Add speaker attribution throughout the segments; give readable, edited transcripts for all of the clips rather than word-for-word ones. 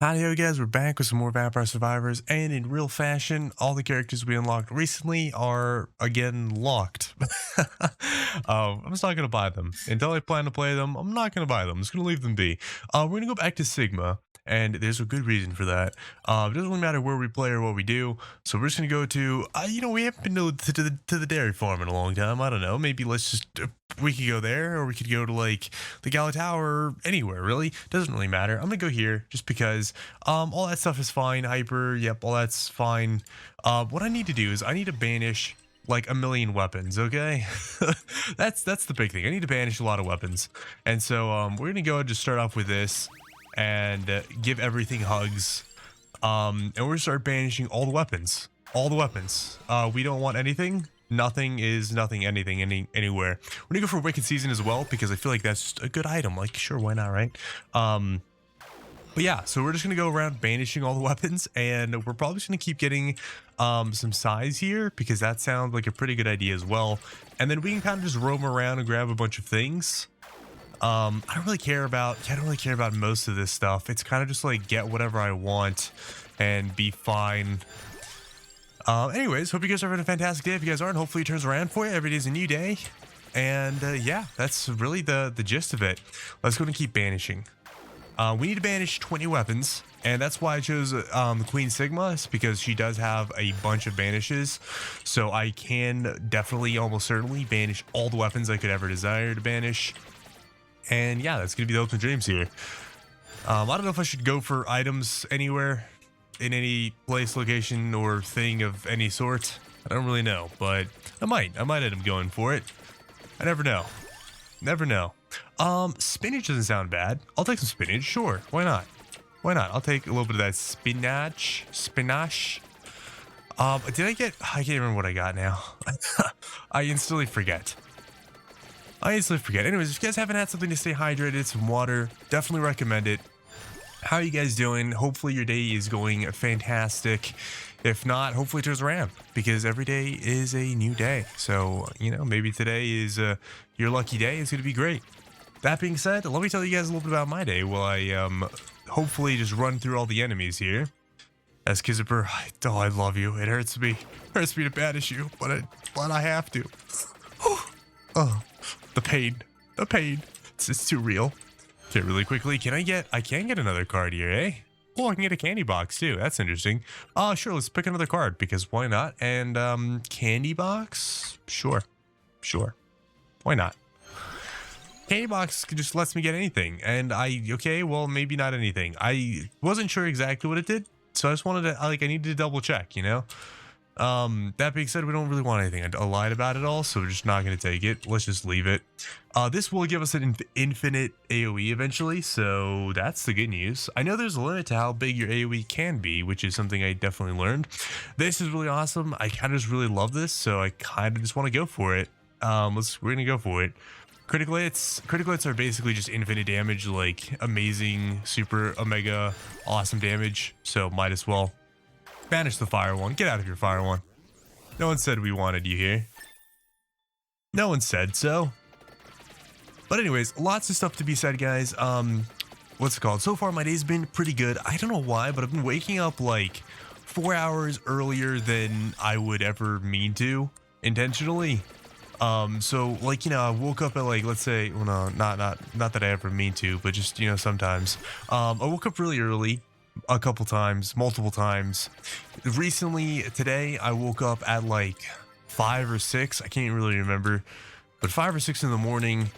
Speaker 1: Howdy guys, we're back with some more Vampire Survivors, and in real fashion, all the characters we unlocked recently are again locked. I'm just not going to buy them. Until I plan to play them, I'm not going to buy them. I'm just going to leave them be. We're going to go back to Sigma, and there's a good reason for that. It doesn't really matter where we play or what we do, so we're just going to go to, we haven't been to the dairy farm in a long time. I don't know, maybe let's just, we could go there, or we could go to like the Gala Tower, or anywhere really. Doesn't really matter. I'm gonna go here just because all that stuff is fine. Hyper, yep, all that's fine. What I need to do is I need to banish like a million weapons, okay? That's the big thing. I need to banish a lot of weapons. And so we're gonna go and just start off with this and give everything hugs. And we're gonna start banishing all the weapons. All the weapons. We don't want anything. Nothing is nothing, anything, anywhere. We're gonna go for Wicked Season as well because I feel like that's just a good item. Like, sure, why not, right? But yeah, so we're just gonna go around banishing all the weapons, and we're probably just gonna keep getting some size here because that sounds like a pretty good idea as well. And then we can kind of just roam around and grab a bunch of things. I don't really care about most of this stuff. It's kind of just like get whatever I want and be fine. Anyways, hope you guys are having a fantastic day. If you guys aren't, hopefully it turns around for you. Every day's a new day. And yeah, that's really the gist of it. Let's go and keep banishing. We need to banish 20 weapons, and that's why I chose Queen Sigma, because she does have a bunch of banishes. So I can definitely, almost certainly, banish all the weapons I could ever desire to banish. And yeah, that's going to be the ultimate dreams here. I don't know if I should go for items anywhere, in any place, location, or thing of any sort. I don't really know, but I might end up going for it. I never know. Never know. Spinach doesn't sound bad. I'll take some spinach, sure. Why not? Why not? I'll take a little bit of that spinach. I can't remember what I got now. I instantly forget. Anyways, if you guys haven't had something to stay hydrated, some water, definitely recommend it. How are you guys doing? Hopefully your day is going fantastic. If not, hopefully it turns around, because every day is a new day. So, maybe today is your lucky day. It's going to be great. That being said, let me tell you guys a little bit about my day while I hopefully just run through all the enemies here. As Kizipper, I love you. It hurts me. To banish you, but I have to. Oh, the pain. It's too real. Okay, really quickly, I can get another card here, eh? Oh, I can get a candy box too. That's interesting. Sure, let's pick another card because why not? And candy box? Sure. Why not? Candy box just lets me get anything. And okay, well, maybe not anything. I wasn't sure exactly what it did, so I just wanted to, I needed to double check, That being said, we don't really want anything. I lied about it all, so we're just not going to take it. Let's just leave it. This will give us an infinite AoE eventually, so that's the good news. I know there's a limit to how big your AoE can be, which is something I definitely learned. This is really awesome. I kind of just really love this, so I kind of just want to go for it. We're going to go for it. Critical hits are basically just infinite damage, like amazing, super, omega, awesome damage, so might as well. Banish the fire one. Get out of here, fire one. No one said we wanted you here. No one said so. But anyways, lots of stuff to be said, guys. What's it called? So far, my day's been pretty good. I don't know why, but I've been waking up like 4 hours earlier than I would ever mean to, intentionally. So like, I woke up at like, let's say, well, no, not that I ever mean to, but just, sometimes. I woke up really early. A couple times, multiple times. Recently, today, I woke up at like 5 or 6. I can't really remember, but 5 or 6 in the morning,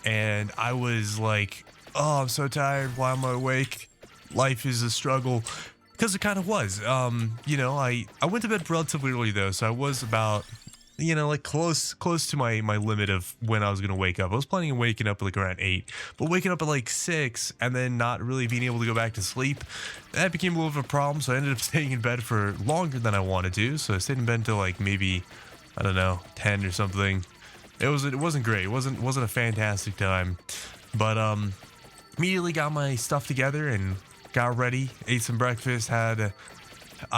Speaker 1: and I was like, oh, I'm so tired. Why am I awake? Life is a struggle. Because it kind of was. I went to bed relatively early though, so I was about, like close to my limit of when I was gonna wake up. I was planning on waking up like around 8, but waking up at like 6 and then not really being able to go back to sleep, that became a little bit of a problem. So I ended up staying in bed for longer than I wanted to. So I stayed in bed until like maybe, I don't know, 10 or something. It wasn't great. It wasn't a fantastic time, but immediately got my stuff together and got ready. Ate some breakfast. I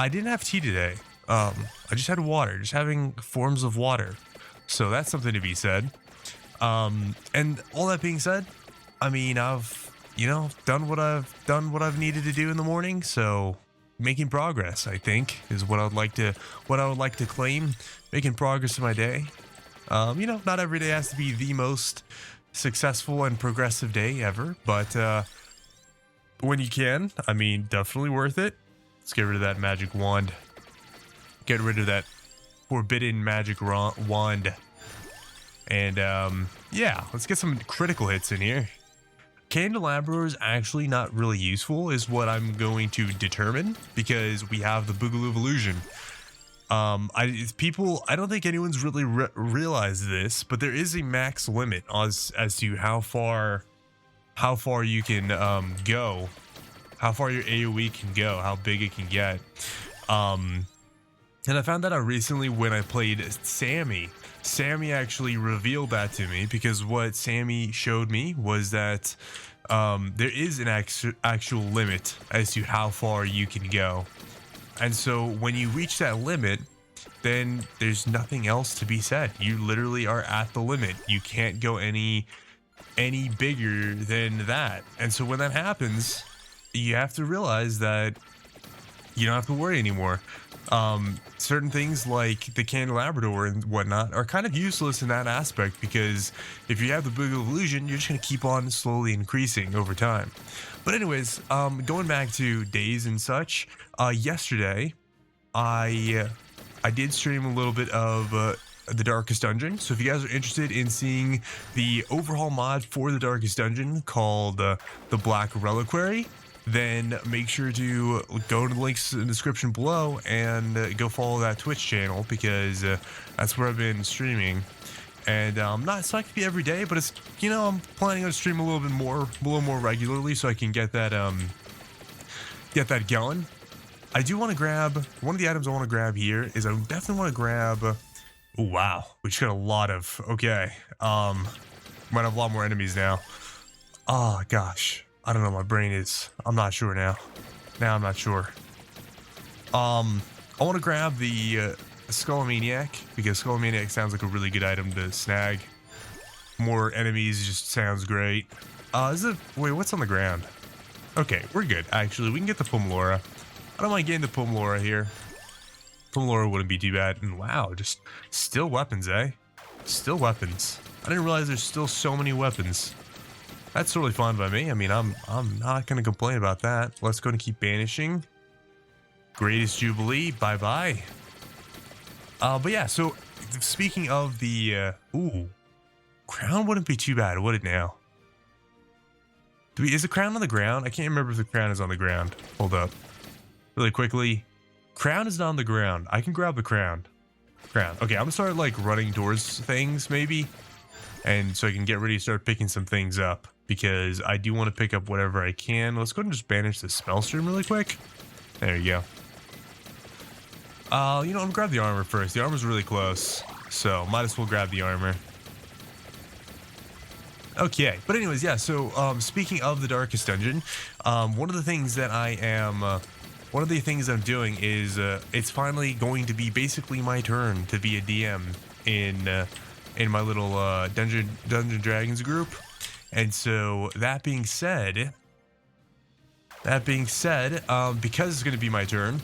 Speaker 1: didn't have tea today. I just had water, just having forms of water. So that's something to be said. And all that being said, I mean, I've you know, done what I've needed to do in the morning. So making progress, I think, is what I would like to claim. Making progress in my day. You know, not every day has to be the most successful and progressive day ever, but when you can, I mean, definitely worth it. Let's get rid of that magic wand. Get rid of that forbidden magic wand. And yeah, let's get some critical hits in here. Candelabra is actually not really useful, is what I'm going to determine, because we have the Boogaloo of Illusion. I don't think anyone's really realized this, but there is a max limit as to how far you can go, how far your AoE can go, how big it can get. And I found that out recently when I played Sammy. Sammy actually revealed that to me, because what Sammy showed me was that there is an actual limit as to how far you can go. And so when you reach that limit, then there's nothing else to be said. You literally are at the limit. You can't go any bigger than that. And so when that happens, you have to realize that you don't have to worry anymore. Certain things like the Candelabrador and whatnot are kind of useless in that aspect, because if you have the Book of Illusion, you're just going to keep on slowly increasing over time. But anyways, going back to days and such, yesterday I did stream a little bit of the Darkest Dungeon. So if you guys are interested in seeing the overhaul mod for the Darkest Dungeon called the Black Reliquary, then make sure to go to the links in the description below and go follow that Twitch channel, because that's where I've been streaming. And it's not gonna be every day, but it's, you know, I'm planning on stream a little more regularly, so I can get that going. I do want to grab one of the items I want to grab here is I definitely want to grab. Oh wow, we just got a lot of. Okay, might have a lot more enemies now. Oh gosh, I don't know. My brain is. I'm not sure now. Now I'm not sure. I want to grab the Skullomaniac, because Skullomaniac sounds like a really good item to snag. More enemies just sounds great. Wait, what's on the ground? Okay, we're good. Actually, we can get the Pumlora. I don't mind getting the Pumlora here. Pumlora wouldn't be too bad. And wow, just still weapons, eh? Still weapons. I didn't realize there's still so many weapons. That's totally fine by me. I mean, I'm not gonna complain about that. Let's go and keep banishing. Greatest Jubilee, bye bye. But yeah, so speaking of the ooh, crown wouldn't be too bad, would it now? Is the crown on the ground? I can't remember if the crown is on the ground. Hold up. Really quickly. Crown is not on the ground. I can grab the crown. Crown. Okay, I'm gonna start like running towards things maybe. And so I can get ready to start picking some things up, because I do want to pick up whatever I can. Let's go ahead and just banish the spell stream really quick. There you go. You know, I'm gonna grab the armor first. The armor's really close, so might as well grab the armor. Okay, but anyways, yeah, so speaking of the Darkest Dungeon, one of the things that I'm doing is it's finally going to be basically my turn to be a DM in my little Dungeon Dragons group. And so that being said, because it's going to be my turn,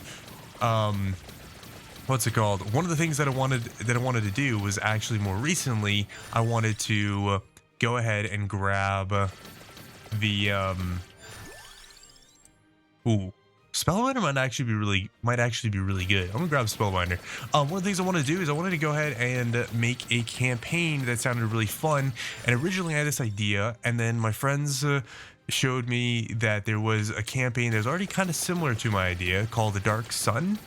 Speaker 1: what's it called? One of the things that I wanted to do was actually more recently, I wanted to go ahead and grab the Spellbinder might actually be really good. I'm gonna grab Spellbinder. One of the things I want to do is I wanted to go ahead and make a campaign that sounded really fun. And originally I had this idea, and then my friends showed me that there was a campaign that was already kind of similar to my idea called The Dark Sun.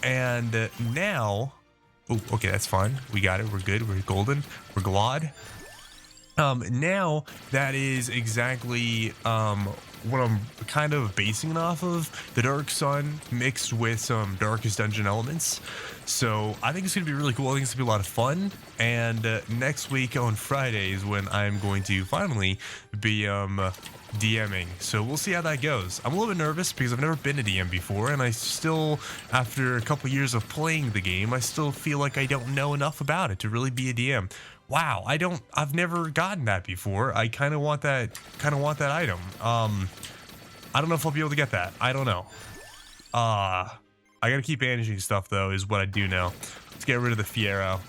Speaker 1: And now, oh, okay, that's fine. We got it. We're good. We're golden. We're glad. Now that is exactly what I'm kind of basing it off of, the Dark Sun mixed with some Darkest Dungeon elements. So I think it's going to be really cool. I think it's going to be a lot of fun. And next week on Friday is when I'm going to finally be DMing. So we'll see how that goes. I'm a little bit nervous because I've never been a DM before. And I still, after a couple years of playing the game, I still feel like I don't know enough about it to really be a DM. Wow, I've never gotten that before. I kind of want that item. I don't know if I'll be able to get that. I don't know. I gotta keep banishing stuff though, is what I do know. Let's get rid of the Fiero.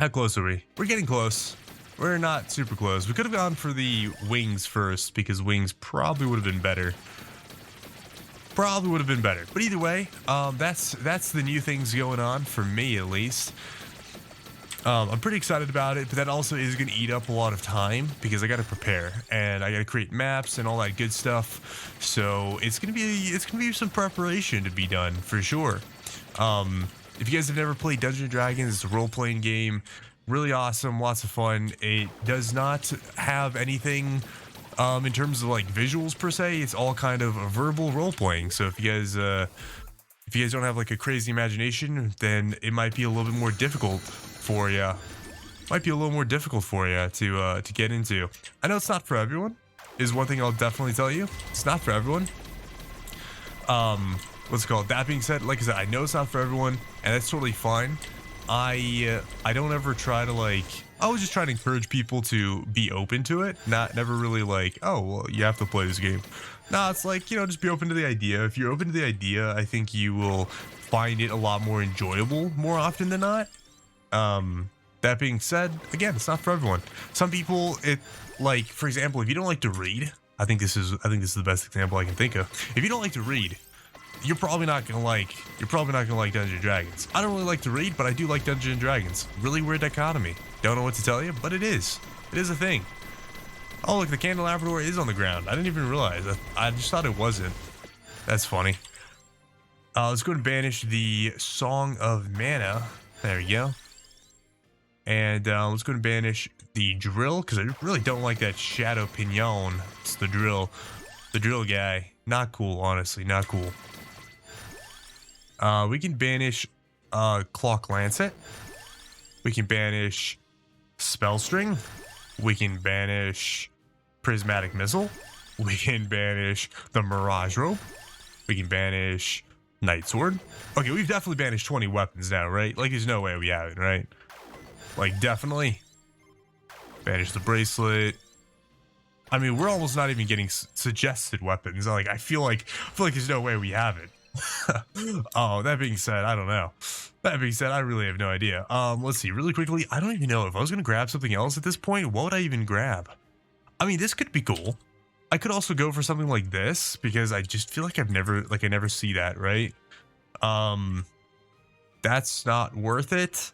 Speaker 1: How close are we? We're getting close. We're not super close. We could have gone for the wings first because wings probably would have been better. But either way, that's the new things going on for me at least. I'm pretty excited about it, but that also is going to eat up a lot of time because I got to prepare and I got to create maps and all that good stuff. So it's gonna be some preparation to be done for sure. If you guys have never played Dungeons and Dragons, it's a role-playing game, really awesome, lots of fun. It does not have anything in terms of like visuals per se. It's all kind of a verbal role-playing. So if you guys don't have like a crazy imagination, then it might be a little bit more difficult for you. To get into. I know it's not for everyone, is one thing I'll definitely tell you. It's not for everyone. What's it called? That being said, like I said, I know it's not for everyone, and that's totally fine. I don't ever try to like. I was just trying to encourage people to be open to it, never really like, oh well, you have to play this game. No, it's like, just be open to the idea. If you're open to the idea, I think you will find it a lot more enjoyable more often than not. That being said, again, it's not for everyone. Some people, like, for example, if you don't like to read, I think this is the best example I can think of. If you don't like to read, you're probably not gonna like Dungeons and Dragons. I don't really like to read, but I do like Dungeons and Dragons. Really weird dichotomy. Don't know what to tell you, but it is a thing. Oh, look, the candelabra is on the ground. I didn't even realize. I just thought it wasn't. That's funny. Let's go and banish the Song of Mana. There we go. And let's go and banish the drill, because I really don't like that shadow pignon. It's the drill guy. Not cool, honestly, not cool. We can banish Clock Lancet. We can banish Spellstring. We can banish Prismatic Missile. We can banish the Mirage Rope. We can banish Night Sword. Okay, we've definitely banished 20 weapons now, right? Like, there's no way we haven't, right? Like, definitely. Banish the bracelet. I mean, we're almost not even getting suggested weapons. Like, I feel like there's no way we haven't. Oh, that being said, I don't know. That being said, I really have no idea. Let's see, really quickly. I don't even know if I was gonna grab something else at this point. What would I even grab? I mean, this could be cool. I could also go for something like this because I just feel like I never see that, right? That's not worth it.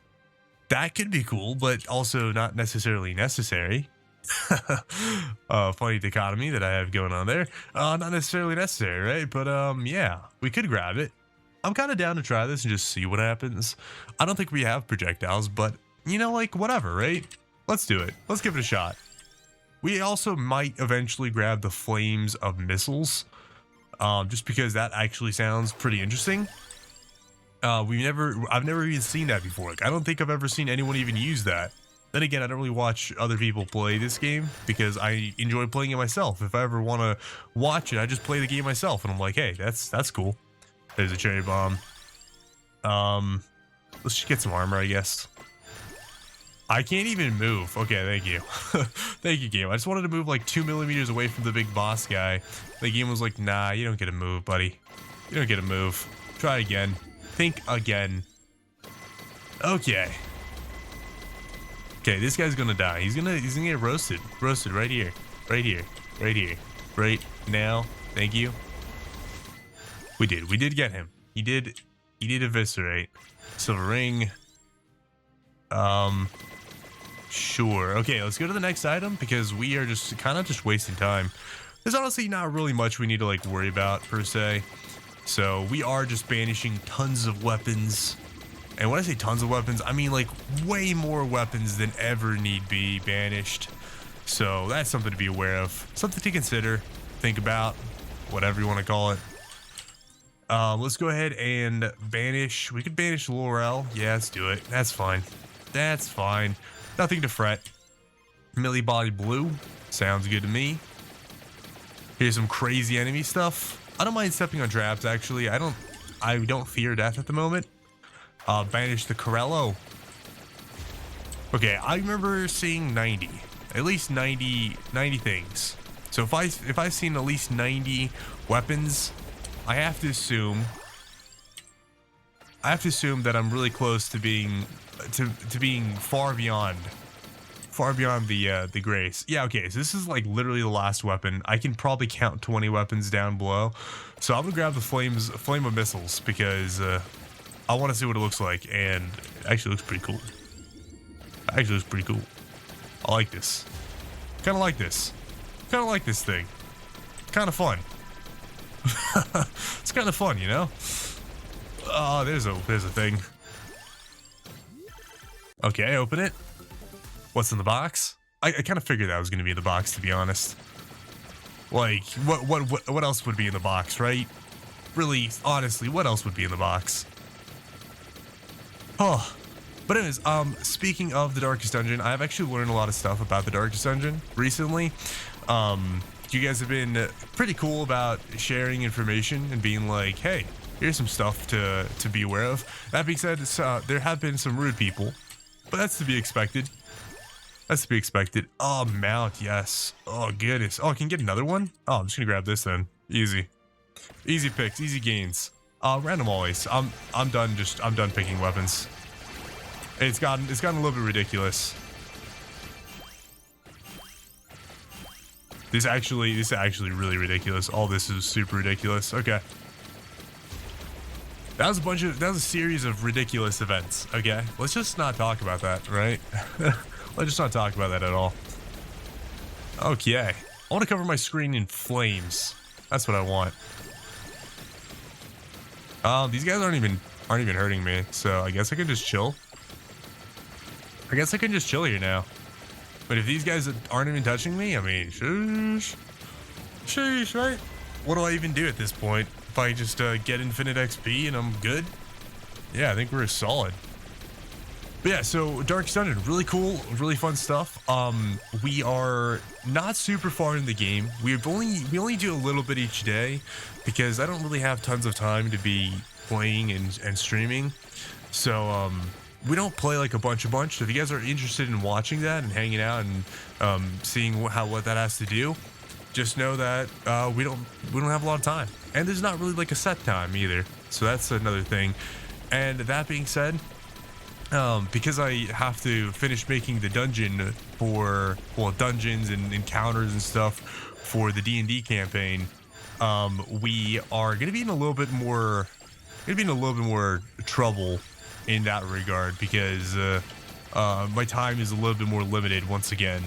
Speaker 1: That could be cool, but also not necessarily necessary. Funny dichotomy that I have going on there. Not necessarily necessary, right? But yeah, we could grab it. I'm kind of down to try this and just see what happens. I don't think we have projectiles, but like, whatever, right? Let's do it. Let's give it a shot. We also might eventually grab the Flames of Missiles, just because that actually sounds pretty interesting. I've never even seen that before. Like, I don't think I've ever seen anyone even use that. Then again, I don't really watch other people play this game because I enjoy playing it myself. If I ever want to watch it, I just play the game myself, and I'm like, hey, that's cool. There's a cherry bomb. Let's just get some armor, I guess. I can't even move. Okay, thank you. Thank you, game. I just wanted to move like 2 millimeters away from the big boss guy. The game was like, nah, you don't get to move, buddy. You don't get to move. Try again. Think again. Okay. Okay, this guy's gonna die. He's gonna get roasted. Roasted right here. Right here. Right here. Right now. Thank you. We did get him. He did eviscerate. Silver ring. Sure. Okay, let's go to the next item because we are just kind of just wasting time. There's honestly not really much we need to like worry about per se. So we are just banishing tons of weapons. And when I say tons of weapons, I mean like way more weapons than ever need be banished. So that's something to be aware of. Something to consider, think about, whatever you want to call it. Let's go ahead and banish. We could banish Laurel. Yeah, let's do it. That's fine. That's fine. Nothing to fret. Millie Body Blue. Sounds good to me. Here's some crazy enemy stuff. I don't mind stepping on traps, actually. I don't fear death at the moment. Banish the Corello. Okay, I remember seeing 90. At least 90 things. So if I've seen at least 90 weapons, I have to assume that I'm really close to being far beyond the grace. Yeah, okay, so this is like literally the last weapon. I can probably count 20 weapons down below. So I'm gonna grab the flame of missiles because I want to see what it looks like, and it actually looks pretty cool. I like this. Kind of like this. Kind of like this thing. Kind of fun. It's kind of fun, you know? Oh, there's a thing. Okay, open it. What's in the box? I kind of figured that was going to be in the box, to be honest. Like, what else would be in the box, right? Really, honestly, what else would be in the box? Oh. But anyways, speaking of the Darkest Dungeon, I've actually learned a lot of stuff about the Darkest Dungeon recently. You guys have been pretty cool about sharing information and being like, hey, here's some stuff to be aware of. That being said, there have been some rude people, but that's to be expected. That's to be expected. Oh, mount, yes. Oh, goodness. Oh, I can get another one? Oh, I'm just gonna grab this then. Easy. Easy picks, easy gains. Random always. I'm done picking weapons. It's gotten a little bit ridiculous. This is actually really ridiculous. All this is super ridiculous. Okay. That was a series of ridiculous events. Okay. Let's just not talk about that, right? Let's just not talk about that at all. Okay. I want to cover my screen in flames. That's what I want. These guys aren't even hurting me, so I guess I can just chill. I guess I can just chill here now. But if these guys aren't even touching me, I mean, sheesh, right? What do I even do at this point? If I just get infinite XP and I'm good? Yeah, I think we're solid. But yeah, so Darkest Dungeon, really cool, really fun stuff. We are not super far in the game. We only do a little bit each day because I don't really have tons of time to be playing and streaming. So we don't play like a bunch. So if you guys are interested in watching that and hanging out and seeing what that has to do, just know that we don't have a lot of time, and there's not really like a set time either. So that's another thing. And that being said, because I have to finish making the dungeon for dungeons and encounters and stuff for the D&D campaign, we are gonna be in a little bit more trouble in that regard because my time is a little bit more limited once again.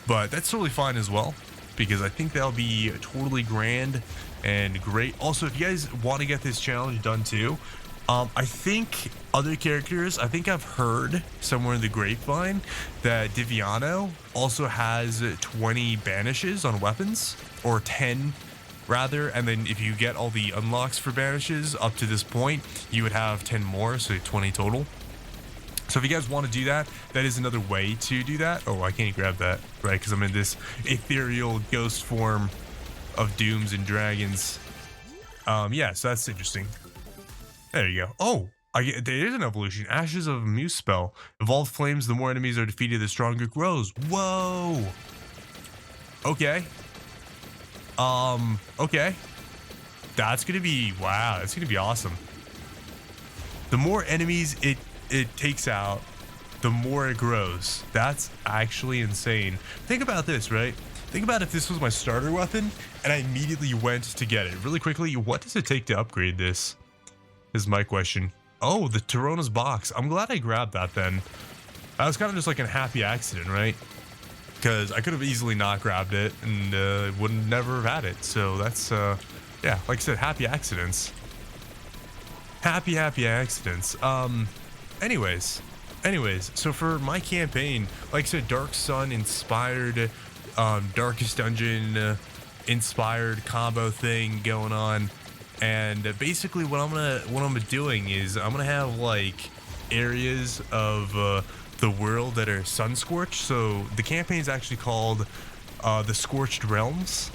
Speaker 1: But that's totally fine as well, because I think that'll be totally grand and great. Also, if you guys want to get this challenge done too, I think other characters, I think I've heard somewhere in the grapevine that Diviano also has 20 banishes on weapons, or 10 rather, and then if you get all the unlocks for banishes up to this point, you would have 10 more, so 20 total. So if you guys want to do that, that is another way to do that. Oh, I can't grab that, right? Because I'm in this ethereal ghost form of dooms and dragons. Yeah, so that's interesting. There you go. Oh, there is an evolution. Ashes of Muse spell. Evolved flames, the more enemies are defeated, the stronger it grows. Whoa. Okay. Okay. That's gonna be, wow, that's gonna be awesome. The more enemies it takes out, the more it grows. That's actually insane. Think about this, right? Think about if this was my starter weapon and I immediately went to get it. Really quickly, what does it take to upgrade this? Is my question. Oh, the Tirona's box. I'm glad I grabbed that then. That was kind of just like a happy accident, right? Because I could have easily not grabbed it and would never have had it. So that's, yeah, like I said, happy accidents. Happy accidents. Anyways, so for my campaign, like I said, Dark Sun inspired, Darkest Dungeon inspired combo thing going on. And basically what I'm doing is I'm gonna have like areas of the world that are sun scorched. So the campaign is actually called the Scorched Realms,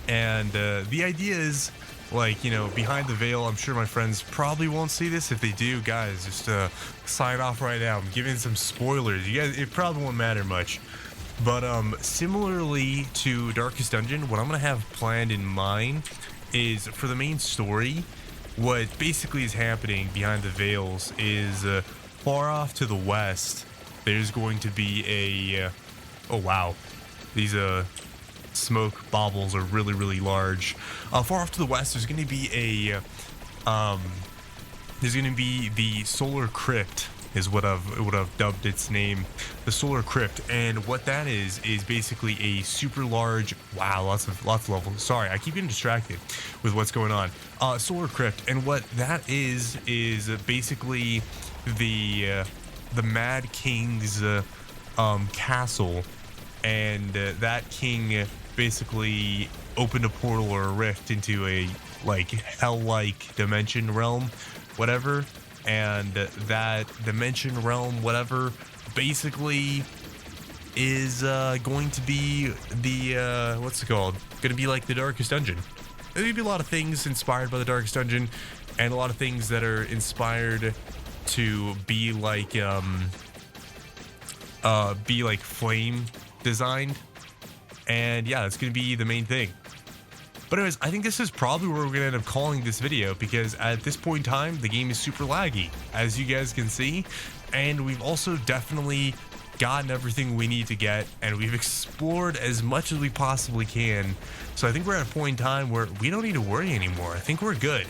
Speaker 1: and the idea is, like, you know, behind the veil. I'm sure my friends probably won't see this. If they do, guys, just sign off right now. I'm giving some spoilers. You guys, it probably won't matter much. But similarly to Darkest Dungeon, what I'm gonna have planned in mind is for the main story, what basically is happening behind the veils is far off to the west, there's going to be a oh wow, these smoke baubles are really, really large. Far off to the west, there's going to be a the Solar Crypt, is what I've dubbed its name, the Solar Crypt. And what that is basically a super large, wow, lots of levels. Sorry, I keep getting distracted with what's going on. Solar Crypt, and what that is basically the Mad King's castle, and that king basically opened a portal or a rift into a like hell-like dimension realm, whatever. And that dimension realm, whatever, basically is going to be the what's it called? Going to be like the Darkest Dungeon. There's gonna be a lot of things inspired by the Darkest Dungeon, and a lot of things that are inspired to be like flame designed. And yeah, that's gonna be the main thing. But anyways, I think this is probably where we're gonna end up calling this video, because at this point in time, the game is super laggy, as you guys can see. And we've also definitely gotten everything we need to get, and we've explored as much as we possibly can. So I think we're at a point in time where we don't need to worry anymore. I think we're good.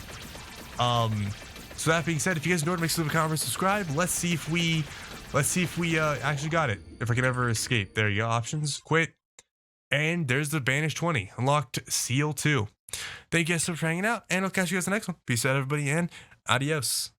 Speaker 1: So that being said, if you guys enjoyed, make sure to leave a comment, subscribe. Let's see if we actually got it. If I can ever escape. There you go. Options, quit. And there's the Banished 20, unlocked Seal 2. Thank you guys so much for hanging out, and I'll catch you guys in the next one. Peace out, everybody, and adios.